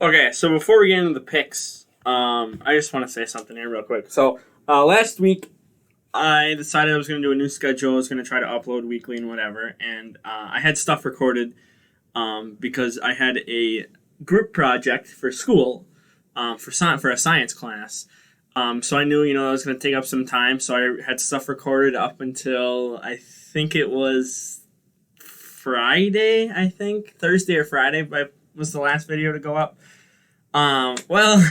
Okay, so before we get into the picks, I just want to say something here real quick. So last week, I decided I was going to do a new schedule. I was going to try to upload weekly and whatever, and I had stuff recorded because I had a group project for school for a science class. So I knew I was going to take up some time, so I had stuff recorded up until I think it was Friday. I think Thursday or Friday, but was the last video to go up. Well,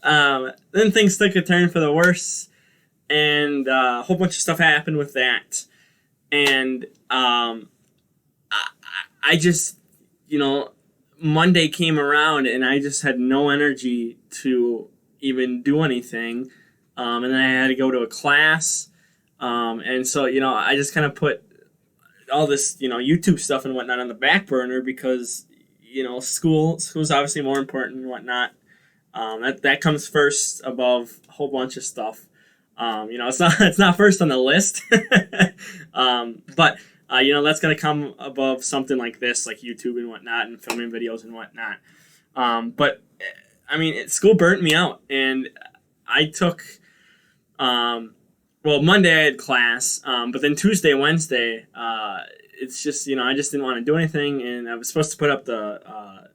then things took a turn for the worse, and a whole bunch of stuff happened with that. And I just, Monday came around, and I just had no energy to even do anything. And then I had to go to a class. And so, I just kind of put all this, YouTube stuff and whatnot on the back burner because school's obviously more important and whatnot. That comes first above a whole bunch of stuff. It's not first on the list, but that's gonna come above something like this, like YouTube and whatnot, and filming videos and whatnot. But I mean, school burnt me out, and I took. Monday I had class, but then Tuesday, Wednesday, it's just I just didn't want to do anything, and I was supposed to put up the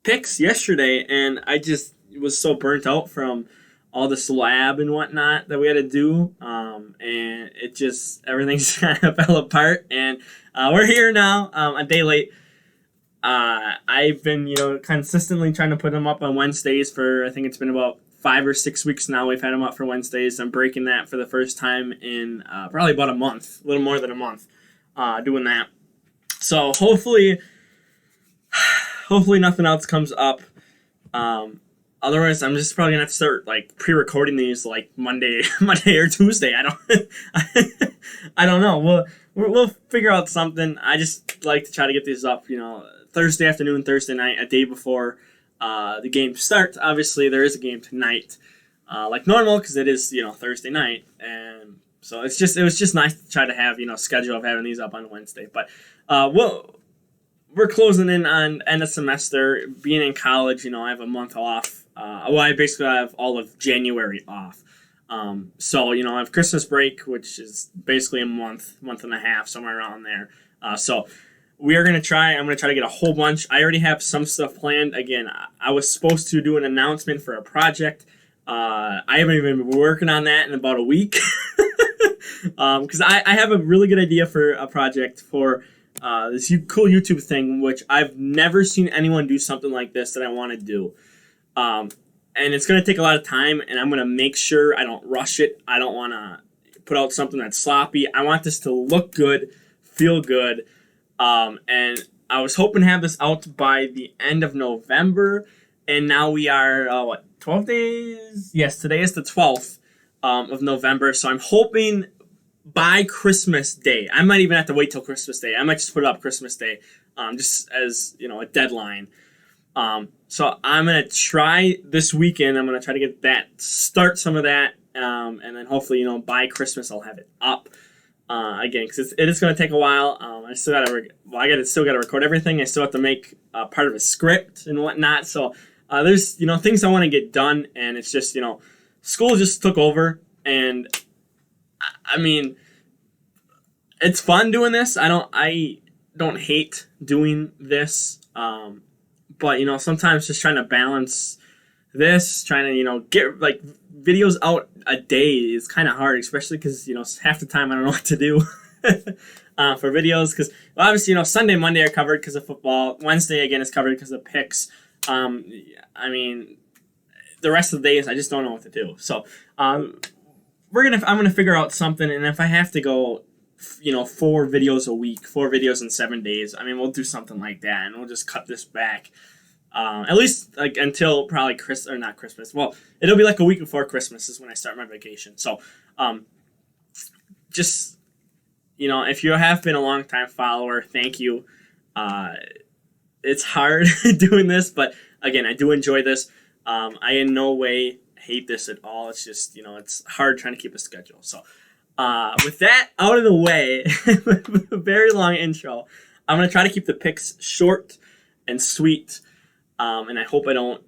picks yesterday, and I just was so burnt out from all this lab and whatnot that we had to do, and it just everything's kind of fell apart, and we're here now, a day late. I've been consistently trying to put them up on Wednesdays for I think it's been about 5 or 6 weeks now. We've had them up for Wednesdays. I'm breaking that for the first time in probably about a month, a little more than a month, doing that. So hopefully nothing else comes up. Otherwise, I'm just probably gonna have to start pre-recording these Monday or Tuesday. I don't know. We'll figure out something. I just like to try to get these up. Thursday afternoon, Thursday night, a day before the game starts. Obviously, there is a game tonight, like normal, because it is Thursday night, and so it was just nice to try to have schedule of having these up on Wednesday. But we're closing in on end of semester. Being in college, I have a month off. I basically have all of January off. So I have Christmas break, which is basically a month and a half, somewhere around there. So I'm going to try to get a whole bunch. I already have some stuff planned. Again, I was supposed to do an announcement for a project. I haven't even been working on that in about a week. Because I have a really good idea for a project for this cool YouTube thing, which I've never seen anyone do something like this that I want to do. And it's going to take a lot of time, and I'm going to make sure I don't rush it. I don't want to put out something that's sloppy. I want this to look good, feel good. And I was hoping to have this out by the end of November, and now we are, 12 days? Yes, today is the 12th of November, so I'm hoping by Christmas Day. I might even have to wait till Christmas Day. I might just put it up Christmas Day, just as, a deadline. So I'm going to try this weekend. I'm going to try to get that, start some of that, and then hopefully, by Christmas I'll have it up. Again, because it is going to take a while. I still got to record everything. I still have to make part of a script and whatnot. So there's things I want to get done, and it's just school just took over, and I mean it's fun doing this. I don't hate doing this, but sometimes just trying to balance this, trying to get videos out a day is kind of hard, especially because half the time I don't know what to do for videos, because obviously Sunday, Monday are covered because of football. Wednesday again is covered because of picks. I mean, the rest of the days I just don't know what to do. So I'm gonna figure out something, and if I have to go 4 videos a week, 4 videos in 7 days, I mean, we'll do something like that, and we'll just cut this back. At least until probably not Christmas. Well, it'll be a week before Christmas is when I start my vacation. So, just if you have been a long time follower, thank you. It's hard doing this, but again, I do enjoy this. I in no way hate this at all. It's just it's hard trying to keep a schedule. So, with that out of the way, a very long intro. I'm gonna try to keep the picks short and sweet. and I hope I don't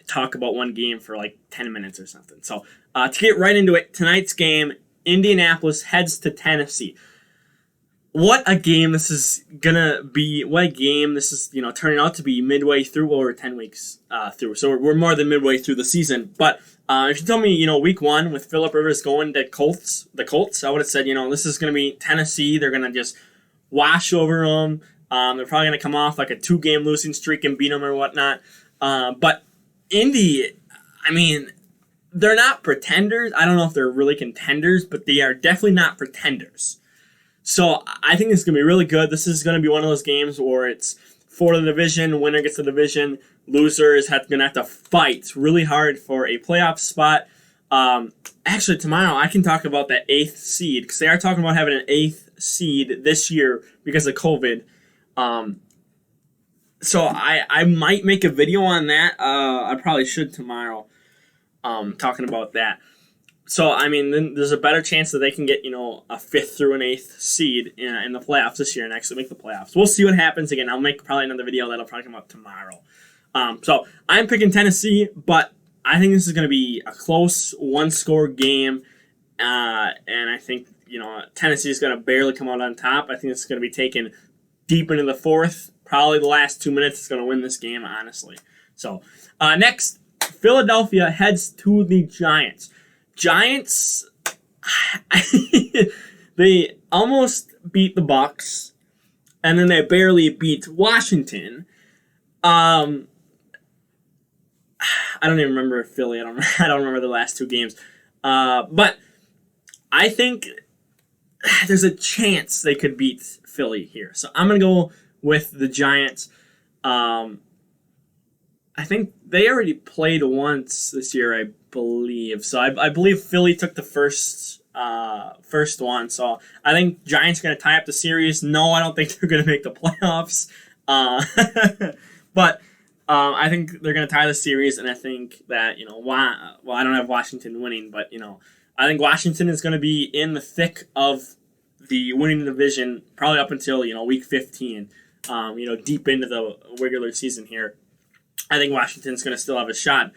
talk about one game for like 10 minutes or something. So to get right into it, tonight's game, Indianapolis heads to Tennessee. What a game this is gonna be! What a game this is, turning out to be midway through. Well, we're 10 weeks through, so we're more than midway through the season. But if you told me, week one with Phillip Rivers going to the Colts, I would have said, this is gonna be Tennessee. They're gonna just wash over them. They're probably gonna come off like a 2-game losing streak and beat them or whatnot. But Indy, I mean, they're not pretenders. I don't know if they're really contenders, but they are definitely not pretenders. So I think this is going to be really good. This is going to be one of those games where it's for the division, winner gets the division, loser is going to have to fight really hard for a playoff spot. Actually, tomorrow I can talk about that 8th seed, because they are talking about having an 8th seed this year because of COVID. So I might make a video on that. I probably should tomorrow, talking about that. So, I mean, then there's a better chance that they can get, a 5th through an 8th seed in the playoffs this year and actually make the playoffs. We'll see what happens. Again, I'll make probably another video that'll probably come up tomorrow. So, I'm picking Tennessee, but I think this is going to be a close one-score game. And I think, Tennessee is going to barely come out on top. I think it's going to be taken deep into the 4th. Probably the last 2 minutes is going to win this game, honestly. So, next, Philadelphia heads to the Giants. Giants, they almost beat the Bucs, and then they barely beat Washington. I don't even remember Philly. I don't remember the last 2 games. But I think there's a chance they could beat Philly here. So I'm gonna go with the Giants. I think they already played once this year, I believe. So I believe Philly took the first one. So I think Giants are going to tie up the series. No, I don't think they're going to make the playoffs. But I think they're going to tie the series, and I think that, I don't have Washington winning, but, I think Washington is going to be in the thick of the winning division probably up until, week 15, deep into the regular season here. I think Washington's going to still have a shot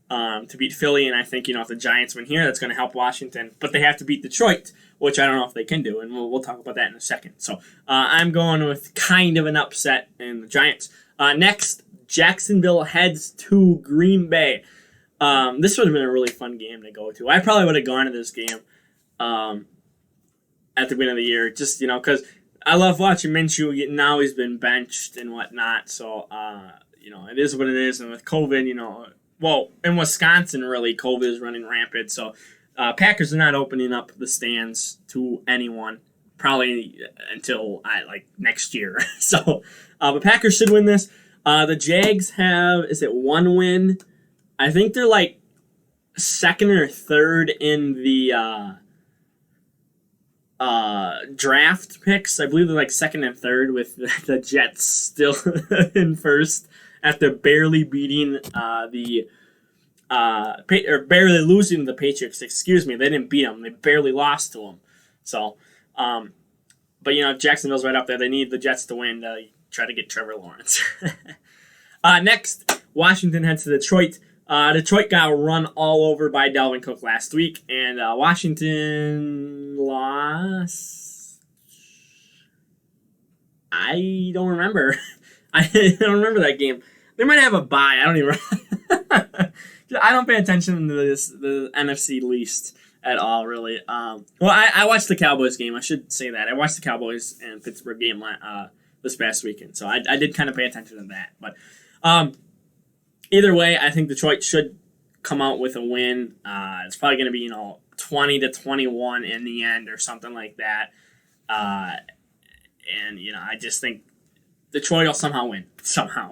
to beat Philly, and I think, if the Giants win here, that's going to help Washington. But they have to beat Detroit, which I don't know if they can do, and we'll talk about that in a second. So I'm going with kind of an upset in the Giants. Next, Jacksonville heads to Green Bay. This would have been a really fun game to go to. I probably would have gone to this game at the beginning of the year, just, because I love watching Minshew. Now he's been benched and whatnot, so it is what it is. And with COVID, in Wisconsin, really, COVID is running rampant. So Packers are not opening up the stands to anyone, probably until next year. So, but Packers should win this. The Jags have, is it 1 win? I think they're like 2nd or 3rd in the draft picks. I believe they're like 2nd and 3rd, with the Jets still in 1st after barely beating barely losing to the Patriots. Excuse me, they didn't beat them; they barely lost to them. So, but Jacksonville's right up there. They need the Jets to win to try to get Trevor Lawrence. Next, Washington heads to Detroit. Detroit got run all over by Dalvin Cook last week, and Washington lost. I don't remember. I don't remember that game. They might have a bye. I don't even. I don't pay attention to the NFC least at all, really. I watched the Cowboys game. I should say that. I watched the Cowboys and Pittsburgh game this past weekend, so I did kind of pay attention to that. But either way, I think Detroit should come out with a win. It's probably going to be 20-21 in the end or something like that. And I just think Detroit will somehow win. Somehow.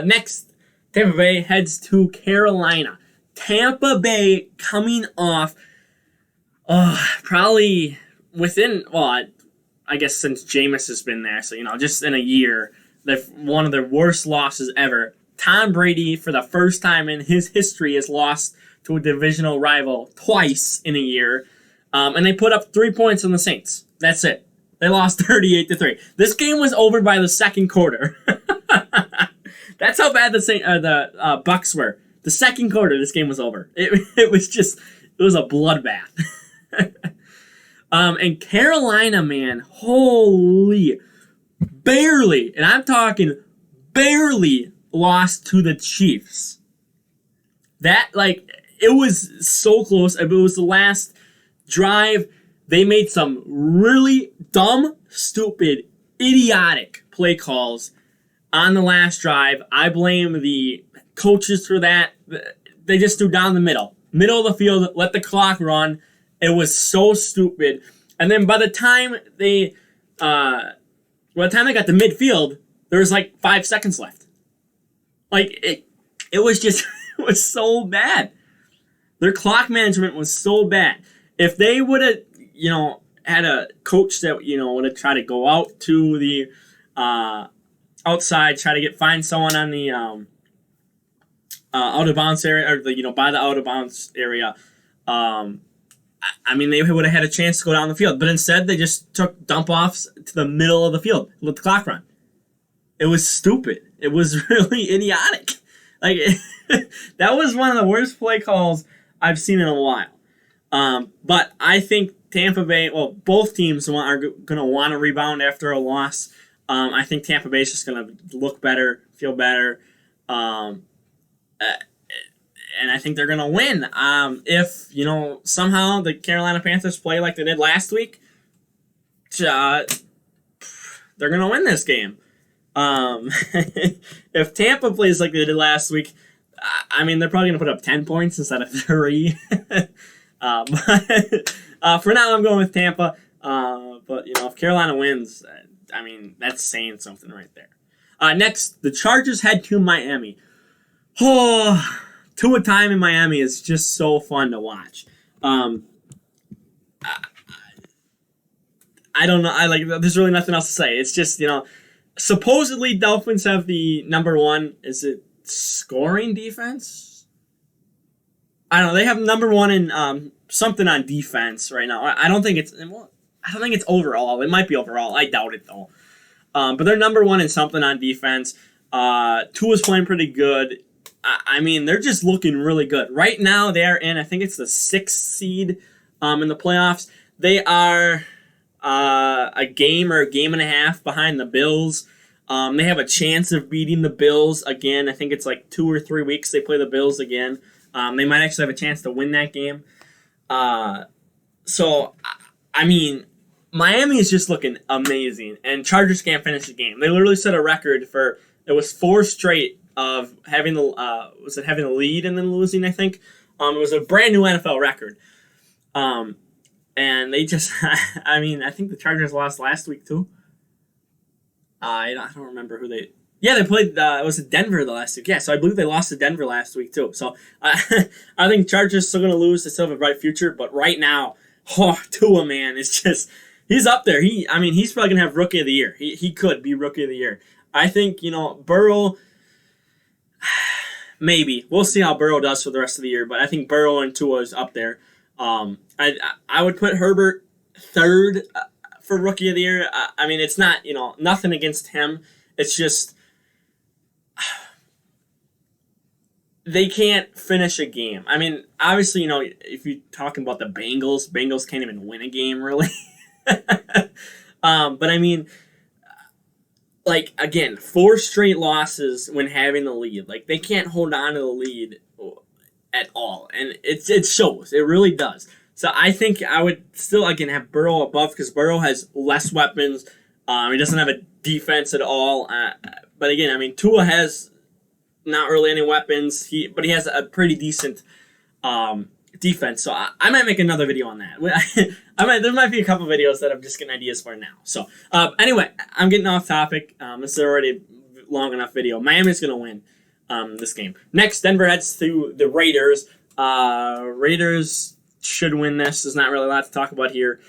Next, Tampa Bay heads to Carolina. Tampa Bay coming off probably within, I guess since Jameis has been there. So, just in a year, they've one of their worst losses ever. Tom Brady, for the first time in his history, has lost to a divisional rival twice in a year. And they put up 3 points on the Saints. That's it. They lost 38-3. This game was over by the second quarter. That's how bad the Bucks were. The second quarter, this game was over. It was a bloodbath. And Carolina, man, holy, barely, and I'm talking barely lost to the Chiefs. That, like, it was so close. It was the last drive. They made some really dumb, stupid, idiotic play calls on the last drive. I blame the coaches for that. They just threw down the middle of the field, let the clock run. It was so stupid. And then by the time they got to midfield, there was like 5 seconds left. Like it was just it was so bad. Their clock management was so bad. If they would have, had a coach that would have tried to go out to the outside, try to find someone on the out of bounds area, or by the out of bounds area. I mean, they would have had a chance to go down the field, but instead they just took dump offs to the middle of the field, let the clock run. It was stupid. It was really idiotic. Like that was one of the worst play calls I've seen in a while. But I think Tampa Bay, both teams are going to want to rebound after a loss. I think Tampa Bay is just going to look better, feel better, and I think they're going to win. If, somehow the Carolina Panthers play like they did last week, they're going to win this game. If Tampa plays like they did last week, I mean, they're probably going to put up 10 points instead of 3. But for now, I'm going with Tampa. But, if Carolina wins, I mean, that's saying something right there. Next, the Chargers head to Miami. Oh, Tua time in Miami is just so fun to watch. I don't know. There's really nothing else to say. It's just, supposedly Dolphins have the number one, is it scoring defense? I don't know. They have number one in something on defense right now. I don't think it's overall. It might be overall. I doubt it though. But they're number one in something on defense. Tua's playing pretty good. I mean, they're just looking really good. Right now, they are in, I think it's the 6th seed in the playoffs. They are a game or a game and a half behind the Bills. They have a chance of beating the Bills again. I think it's like 2 or 3 weeks they play the Bills again. They might actually have a chance to win that game. So, I mean, Miami is just looking amazing, and Chargers can't finish the game. They literally set a record for, it was 4 straight of having having the lead and then losing, I think. It was a brand new NFL record. And they just, I mean, I think the Chargers lost last week too. I don't remember who they, they played, it was Denver the last week. Yeah, so I believe they lost to Denver last week too. So I think Chargers still going to lose. They still have a bright future, but right now, Tua, man, it's just, he's up there. He's probably going to have Rookie of the Year. He could be Rookie of the Year. I think, Burrow, maybe. We'll see how Burrow does for the rest of the year, but I think Burrow and Tua is up there. I would put Herbert third for Rookie of the Year. I mean, it's not, nothing against him. It's just they can't finish a game. I mean, obviously, if you're talking about the Bengals can't even win a game, really. But I mean, like, again, 4 straight losses when having the lead. Like, they can't hold on to the lead at all. And it shows. It really does. So I think I would still, again, have Burrow above because Burrow has less weapons. He doesn't have a defense at all. But again, I mean, Tua has not really any weapons. But he has a pretty decent defense. So I might make another video on that. There might be a couple videos that I'm just getting ideas for now. So anyway, I'm getting off topic. This is already a long enough video. Miami's going to win this game. Next, Denver heads to the Raiders. Raiders should win this. There's not really a lot to talk about here.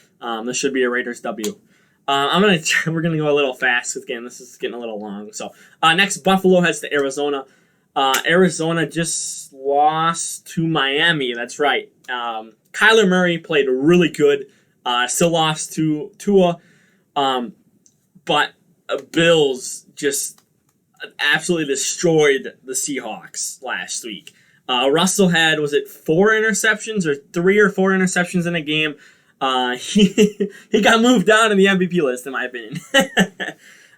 This should be a Raiders W. We're gonna go a little fast because again, this is getting a little long. So next, Buffalo heads to Arizona. Arizona just lost to Miami. That's right. Kyler Murray played really good. Still lost to Tua. But Bills just, absolutely destroyed the Seahawks last week. Russell had, was it 4 interceptions or 3 or 4 interceptions in a game? He got moved down in the MVP list, in my opinion.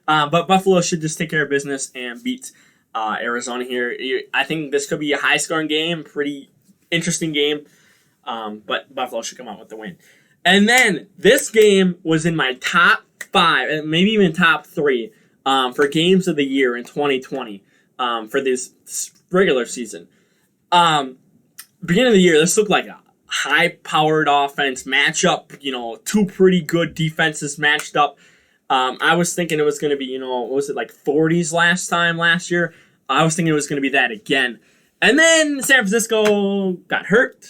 But Buffalo should just take care of business and beat Arizona here. I think this could be a high-scoring game, pretty interesting game. But Buffalo should come out with the win. And then this game was in my top 5, maybe even top 3 for games of the year in 2020 for this regular season. Beginning of the year, this looked like a high-powered offense matchup. 2 pretty good defenses matched up. I was thinking it was going to be, what was it, like 40s last year? I was thinking it was going to be that again. And then San Francisco got hurt.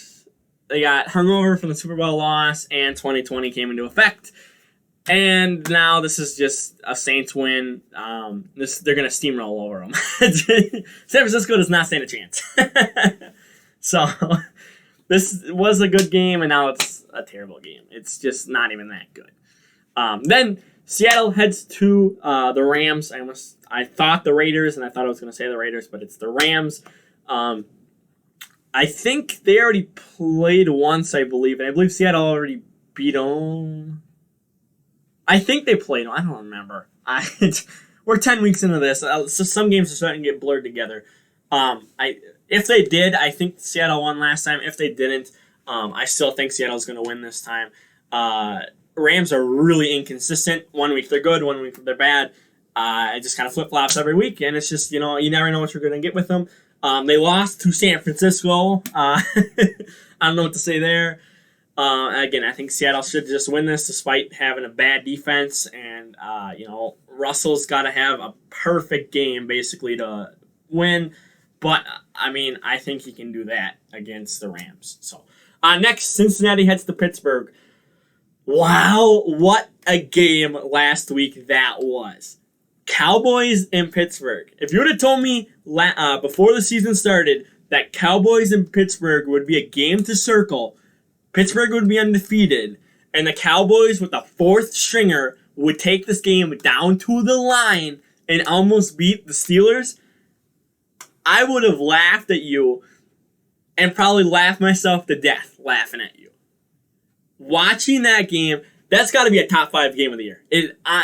They got hungover from the Super Bowl loss, and 2020 came into effect. And now this is just a Saints win. They're going to steamroll over them. San Francisco does not stand a chance. So this was a good game, and now it's a terrible game. It's just not even that good. Then Seattle heads to the Rams. I thought the Raiders, and I thought I was going to say the Raiders, but it's the Rams. I think they already played once, I believe, and I believe Seattle already beat them. I think they played them. I don't remember. We're 10 weeks into this, so some games are starting to get blurred together. If they did, I think Seattle won last time. If they didn't, I still think Seattle's going to win this time. Rams are really inconsistent. 1 week they're good, 1 week they're bad. It just kind of flip-flops every week, and it's just, you never know what you're going to get with them. They lost to San Francisco. I don't know what to say there. Again, I think Seattle should just win this despite having a bad defense. And, Russell's got to have a perfect game, basically, to win. But, I think he can do that against the Rams. So, next, Cincinnati heads to Pittsburgh. Wow, what a game last week that was. Cowboys in Pittsburgh. If you would have told me before the season started that Cowboys in Pittsburgh would be a game to circle, Pittsburgh would be undefeated, and the Cowboys with the 4th stringer would take this game down to the line and almost beat the Steelers, I would have laughed at you and probably laughed myself to death laughing at you. Watching that game, that's got to be a top 5 game of the year.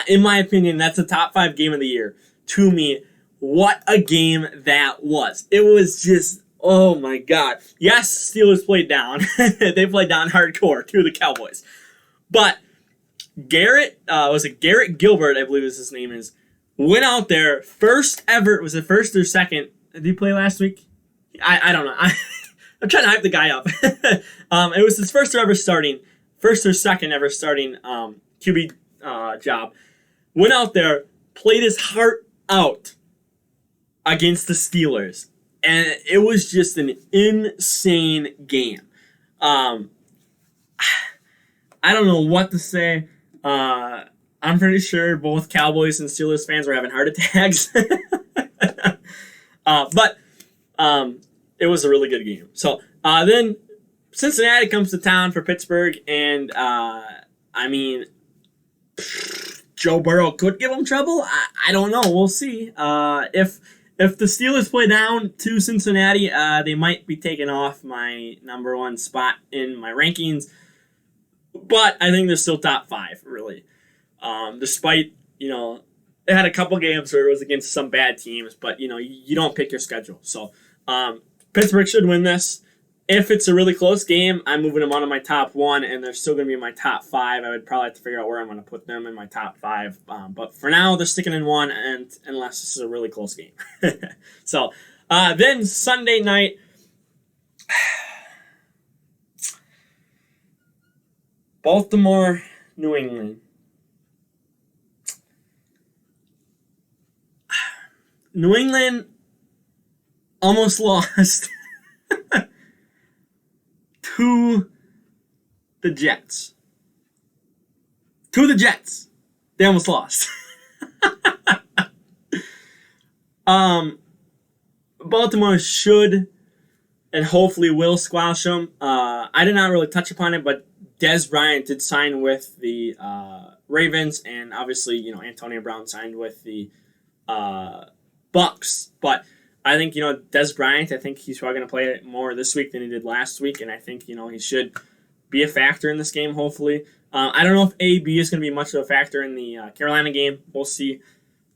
In my opinion, that's a top 5 game of the year. To me, what a game that was. It was just, oh my God. Yes, Steelers played down. They played down hardcore to the Cowboys. But Garrett Gilbert, I believe his name is, went out there, first ever, was it first or second? Did he play last week? I don't know. I'm trying to hype the guy up. It was his first or second ever starting QB job. Went out there, played his heart out against the Steelers. And it was just an insane game. I don't know what to say. I'm pretty sure both Cowboys and Steelers fans were having heart attacks. But it was a really good game. So then Cincinnati comes to town for Pittsburgh, and Joe Burrow could give them trouble. I don't know. We'll see. If the Steelers play down to Cincinnati, they might be taking off my number 1 spot in my rankings. But I think they're still top 5, really. Despite, they had a couple games where it was against some bad teams, but, you don't pick your schedule. So Pittsburgh should win this. If it's a really close game, I'm moving them on to my top 1, and they're still going to be in my top 5. I would probably have to figure out where I'm going to put them in my top 5. But for now, they're sticking in 1, and unless this is a really close game. So then Sunday night, Baltimore, New England. New England almost lost to the Jets. They almost lost. Baltimore should and hopefully will squash them. I did not really touch upon it, but Dez Bryant did sign with the Ravens, and obviously, Antonio Brown signed with the Bucks. But I think, Des Bryant, I think he's probably going to play more this week than he did last week. And I think, he should be a factor in this game, hopefully. I don't know if AB is going to be much of a factor in the Carolina game. We'll see.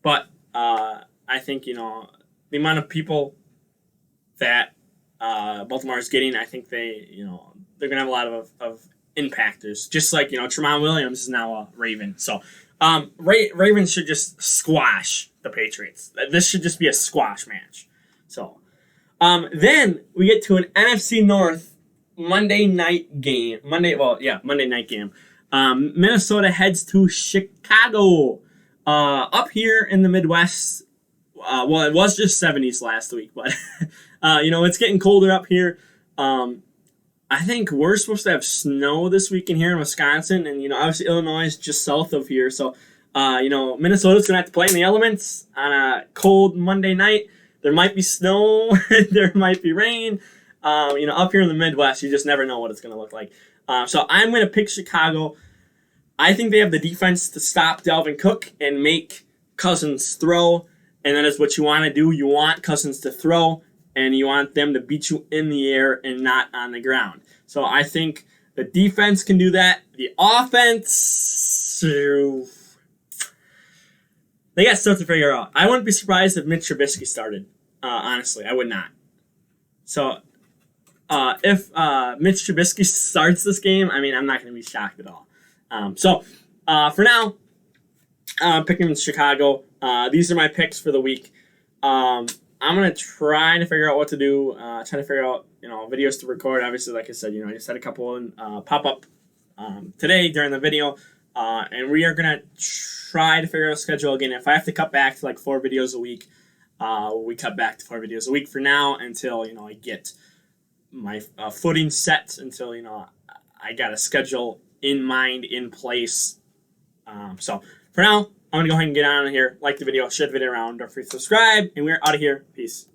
But I think, the amount of people that Baltimore is getting, I think they're going to have a lot of impactors. Just like, Tramon Williams is now a Raven. So Ravens should just squash the Patriots. This should just be a squash match. So then we get to an NFC North Monday night game. Monday night game. Minnesota heads to Chicago. Up here in the Midwest, it was just 70s last week, but it's getting colder up here. I think we're supposed to have snow this weekend here in Wisconsin, and obviously Illinois is just south of here, so Minnesota's gonna have to play in the elements on a cold Monday night. There might be snow, there might be rain. Up here in the Midwest, you just never know what it's gonna look like. So I'm gonna pick Chicago. I think they have the defense to stop Dalvin Cook and make Cousins throw, and that is what you want to do. You want Cousins to throw, and you want them to beat you in the air and not on the ground. So I think the defense can do that. The offense, they got stuff to figure out. I wouldn't be surprised if Mitch Trubisky started. Honestly, I would not. So if Mitch Trubisky starts this game, I'm not going to be shocked at all. For now, I'm picking Chicago. These are my picks for the week. I'm going to try to figure out what to do, trying to figure out, videos to record. Obviously, like I said, I just had a couple pop up today during the video, and we are going to try to figure out a schedule again. If I have to cut back to like 4 videos a week, we cut back to 4 videos a week for now until, I get my footing set, until, I got a schedule in mind, in place. So for now, I'm going to go ahead and get on here. Like the video, share the video around. Don't forget to subscribe, and we're out of here. Peace.